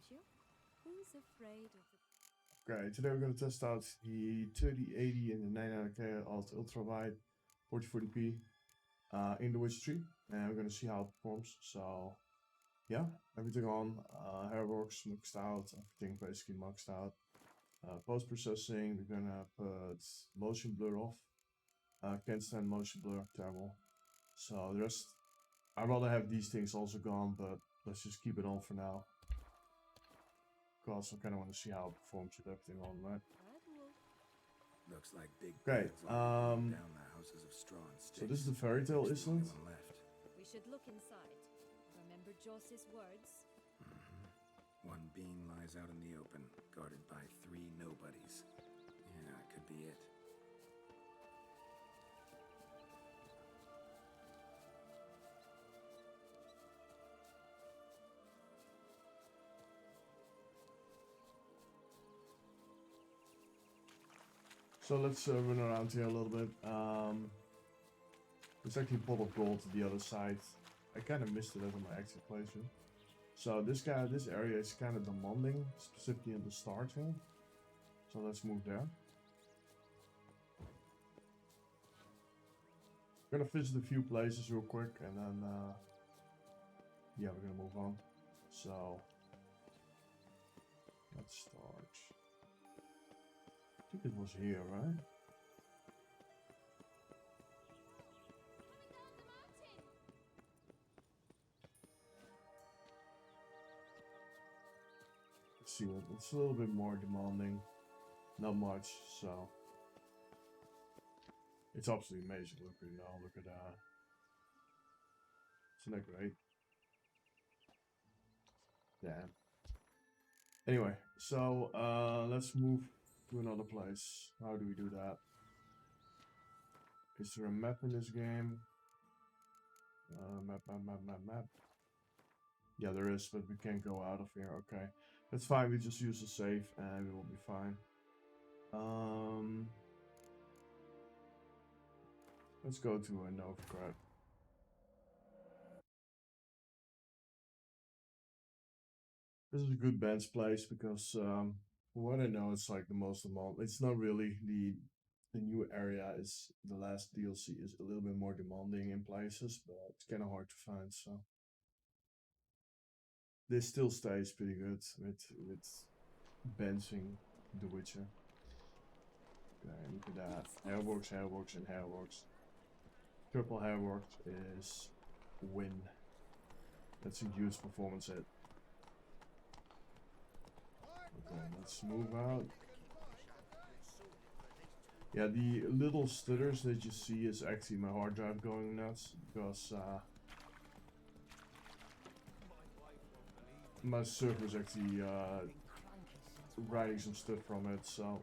scares you? Who's afraid of the... Okay, today we're going to test out the 3080 and the 9900K ultra wide 4040p in the Witcher 3, and we're going to see how it performs. So yeah, everything on, hairworks maxed out, everything basically maxed out. Post processing, we're going to put motion blur off. Can't stand motion blur, terrible. So the rest, I'd rather have these things also gone, but let's just keep it on for now. Because I kind of want to see how it performs with everything on, right? Looks like big Okay, down the houses of straw and sticks. so this is the fairy tale island. We should look inside. Remember Joss's words? One being lies out in the open, guarded by 3 nobodies. Yeah, it could be it. So let's run around here a little bit. There's actually a pot of gold to the other side. I kind of missed it as my exit playthrough. So this area is kind of demanding, specifically in the start here. So let's move there. We're gonna visit a few places real quick, and then yeah, we're gonna move on. So let's start. I think it was here, right? Let's see what it's a little bit more demanding. Not much, so it's absolutely amazing. Look at now, look at that. Isn't that great? Yeah. Anyway, so let's move to another place. How do we do that? Is there a map in this game? Map. Yeah, there is, but we can't go out of here. Okay, that's fine. We just use the save and we will be fine. Let's go to a Novigrad. This is a good bench place because, from what I know, it's like the most amount. It's not really the new area. Is the last DLC is a little bit more demanding in places, but it's kind of hard to find. So this still stays pretty good with benching the Witcher. Okay, look at that. Hairworks, and hairworks. Triple hairworks is win. That's a huge performance hit. Okay, let's move out. Yeah, the little stutters that you see is actually my hard drive going nuts because my server's actually writing some stuff from it, so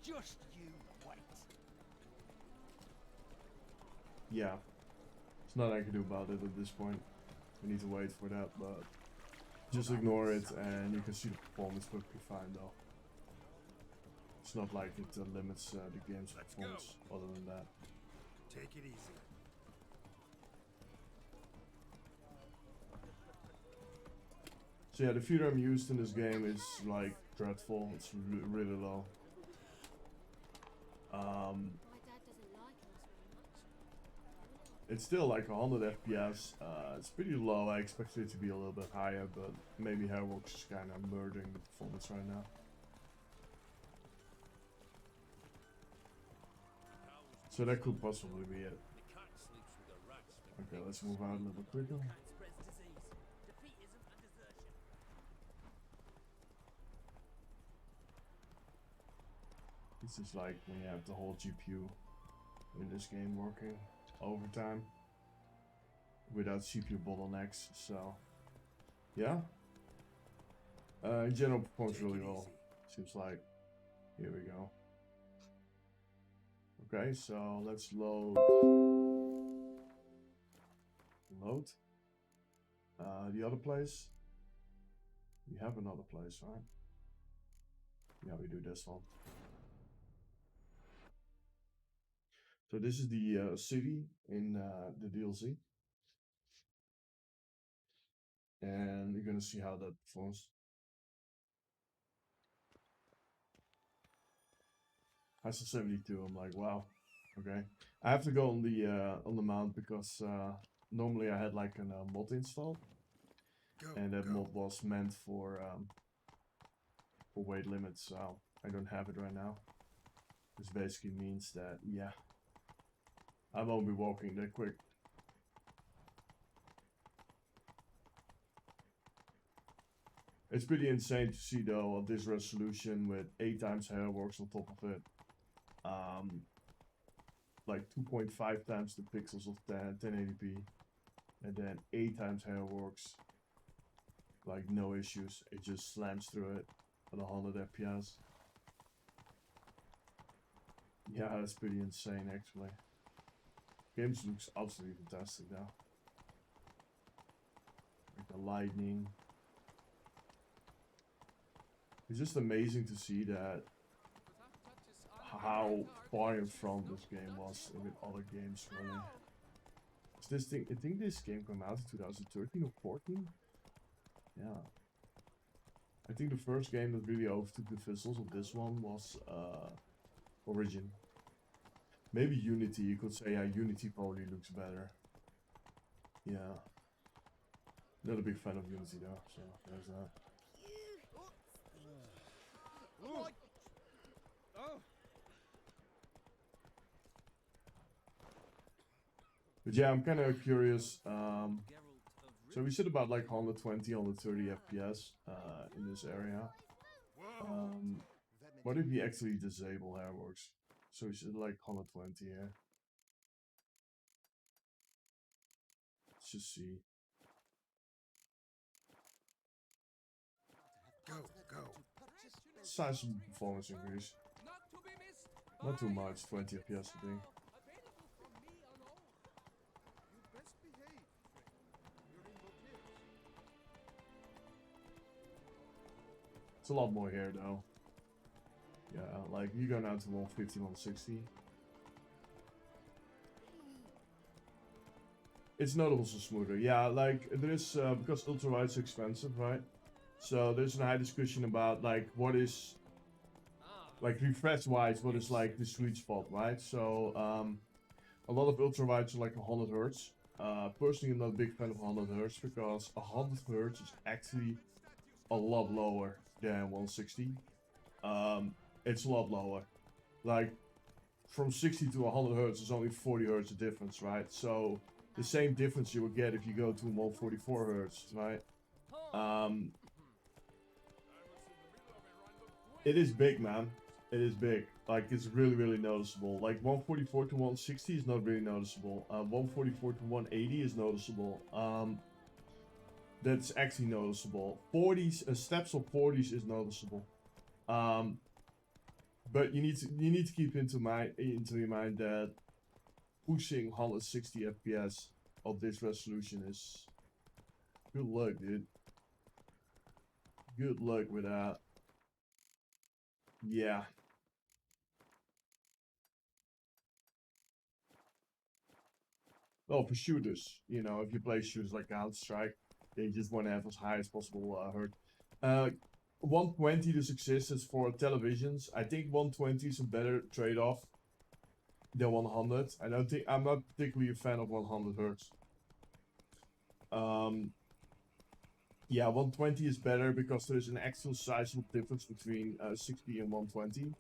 Just you wait. yeah, there's nothing I can do about it at this point. We need to wait for that, but just ignore it and you can see the performance perfectly fine though. It's not like it limits the game's performance other than that. Take it easy. So yeah, the VRAM used in this game is like dreadful. It's really low. It's still like 100 FPS. It's pretty low. I expected it to be a little bit higher, but maybe Hairworks is kind of murdering the performance right now. So that could possibly be it. Okay, let's move out a little bit quicker. This is like when you have the whole GPU in this game working overtime without CPU bottlenecks. So yeah, in general performs really well. Seems like. Here we go. Okay, so let's load the other place. We have another place, right? Yeah, we do this one. So this is the city in the DLC. and you're gonna see how that performs. I saw 72. I'm like, wow, okay. I have to go on the mount because normally I had like a mod installed, and that mod was meant for weight limits, so I don't have it right now. This basically means that, yeah, I won't be walking that quick. It's pretty insane to see though at this resolution with 8 times hairworks on top of it. Like 2.5 times the pixels of 1080p, and then 8 times hairworks. Like no issues, it just slams through it at 100 FPS. Yeah, that's pretty insane actually. Games looks absolutely fantastic now. Like the lightning. It's just amazing to see that how far in front this game was with other games running. Is this thing? I think this game came out in 2013 or 14. Yeah. I think the first game that really overtook the fizzles of this one was Origin. Maybe Unity. You could say, yeah, Unity probably looks better. Yeah. Not a big fan of Unity though, so there's that. But yeah, I'm kind of curious. So we said about like 120, 130 FPS in this area. What if we actually disable hairworks? So we should like 120 here. Let's just see. Go. Size of performance increase. Not too much, 20 FPS I think. It's a lot more here though. Yeah, like you go down to 150, 160. It's noticeable smoother. Yeah, like there is because ultrawide's expensive, right? So there's a high discussion about like what is like refresh wise, what is like the sweet spot, right? So a lot of ultrawides are like 100 Hertz. Personally, I'm not a big fan of 100 Hertz because 100 Hertz is actually a lot lower than 160. It's a lot lower. Like from 60 to 100 Hertz is only 40 Hertz of difference, right? So the same difference you would get if you go to 144 Hertz, right? It is big, man. It is big. Like it's really, really noticeable. Like 144 to 160 is not really noticeable. 144 to 180 is noticeable. That's actually noticeable. 40s, steps of 40s is noticeable. But you need to keep into your mind that pushing 160 FPS of this resolution is good luck, dude. Good luck with that. Yeah. Well, for shooters, you know, if you play shooters like Counter-Strike, they just want to have as high as possible hurt. 120 this exists for televisions. I think 120 is a better trade-off than 100. I'm not particularly a fan of 100 Hertz. Yeah, 120 is better because there's an actual sizable difference between 60 and 120.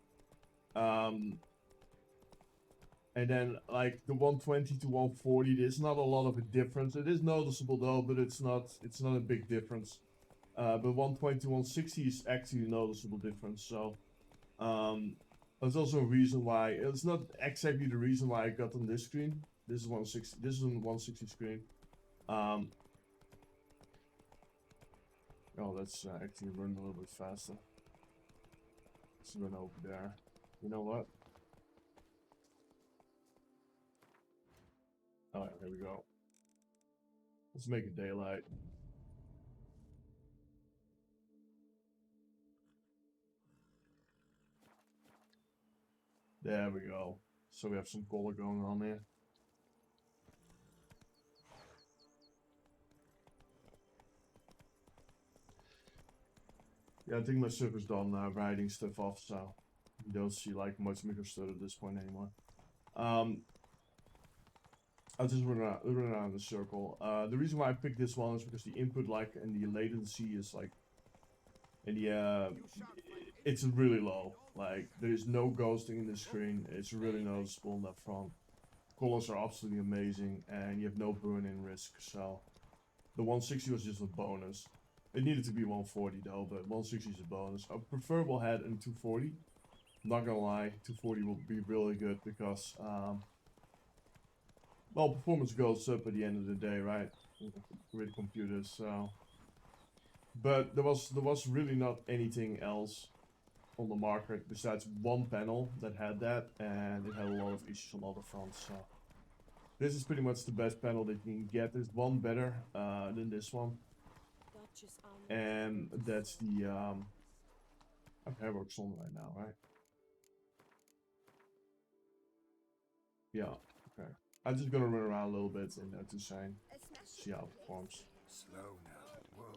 And then like the 120 to 140, there's not a lot of a difference. It is noticeable though, but it's not a big difference. But 120 to 160 is actually a noticeable difference. So there's also a reason why it's not exactly the reason why I got on this screen. This is 160. This is on 160 screen. Oh, let's actually run a little bit faster. Let's run over there. You know what? Oh, yeah, there we go. Let's make it daylight. There we go. So we have some color going on here. Yeah, I think my server's done writing stuff off, so you don't see like much microstuff at this point anymore. I'll just run around in a circle. The reason why I picked this one is because the input lag and the latency is like, and the it's really low. Like there is no ghosting in the screen. It's really noticeable on that front. Colors are absolutely amazing, and you have no burn-in risk. So the 160 was just a bonus. It needed to be 140 though, but 160 is a bonus. A preferable head in 240. Not gonna lie, 240 will be really good because well, performance goes up at the end of the day, right? With computers, so. But there was really not anything else on the market besides one panel that had that, and it had a lot of issues on other fronts. So this is pretty much the best panel that you can get. There's one better than this one, and that's the I have Aorus on right now, right? Yeah. Okay. I'm just gonna run around a little bit in Toussaint, see how it performs. Slow now. Whoa.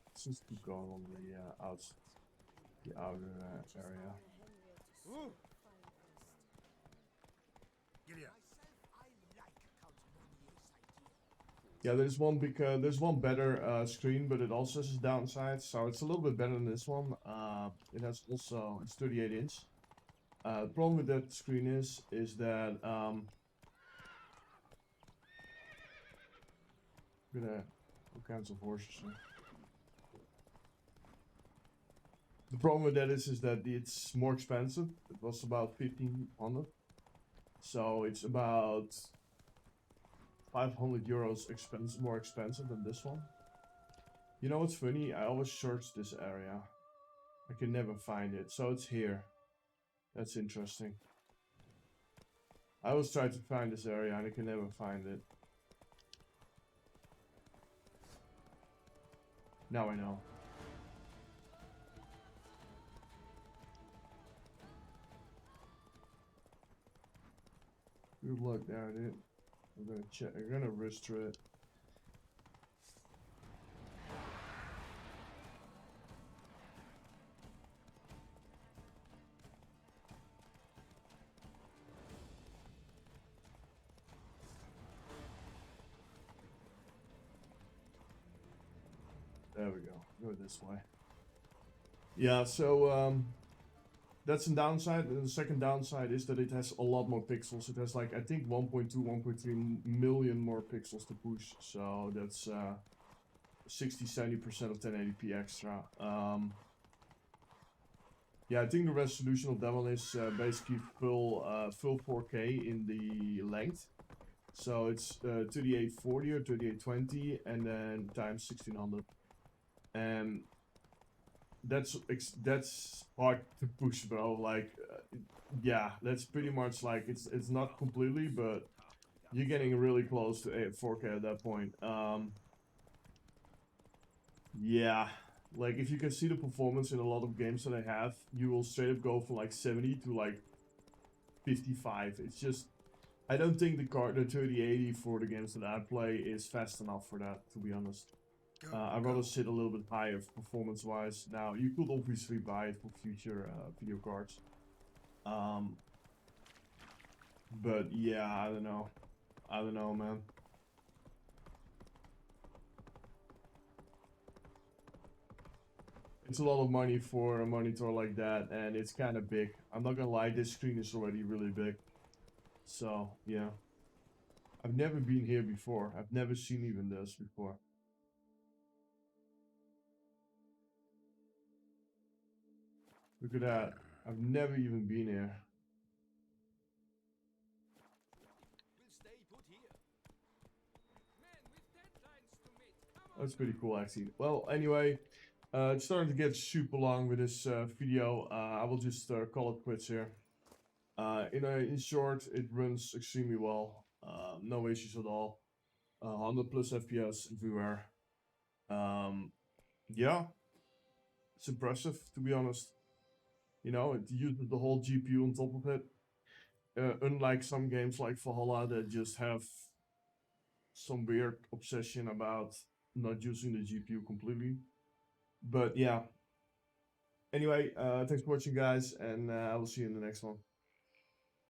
Let's just keep going on the outer area. Giddy up. Yeah, there's one better screen, but it also has downsides. So it's a little bit better than this one. It has also, it's 38 inch. The problem with that screen is that I'm gonna all kinds of horses here. The problem with that is that it's more expensive. It was about 1500, so it's about 500 euros more expensive than this one. You know what's funny? I always search this area. I can never find it. So it's here. That's interesting. I always try to find this area and I can never find it. Now I know. Good luck there, dude. I'm gonna check. I'm gonna wrist it. There we go. Go this way. Yeah. So that's a downside. And the second downside is that it has a lot more pixels. It has like, I think 1.2, 1.3 million more pixels to push. So that's 60-70% of 1080p extra. Yeah, I think the resolution of that one is basically full 4K in the length. So it's 3840 or 3820 and then times 1600. And that's hard to push, bro. Like, yeah, that's pretty much like it's not completely, but you're getting really close to 4K at that point. Yeah, like if you can see the performance in a lot of games that I have, you will straight up go from like 70 to like 55. It's just, I don't think the 3080 for the games that I play is fast enough for that, to be honest. I'd rather sit a little bit higher performance wise. Now you could obviously buy it for future video cards, but yeah, I don't know, man. It's a lot of money for a monitor like that, and it's kind of big. I'm not gonna lie, this screen is already really big. So yeah, I've never been here before. I've never seen even this before. Look at that. I've never even been here. That's pretty cool, actually. Well, anyway, it's starting to get super long with this video. I will just call it quits here. In short, it runs extremely well. No issues at all. 100 plus FPS everywhere. Yeah. it's impressive, to be honest. You know, it uses the whole GPU on top of it. Unlike some games like Valhalla that just have some weird obsession about not using the GPU completely. But yeah. Anyway, thanks for watching, guys, and I will see you in the next one.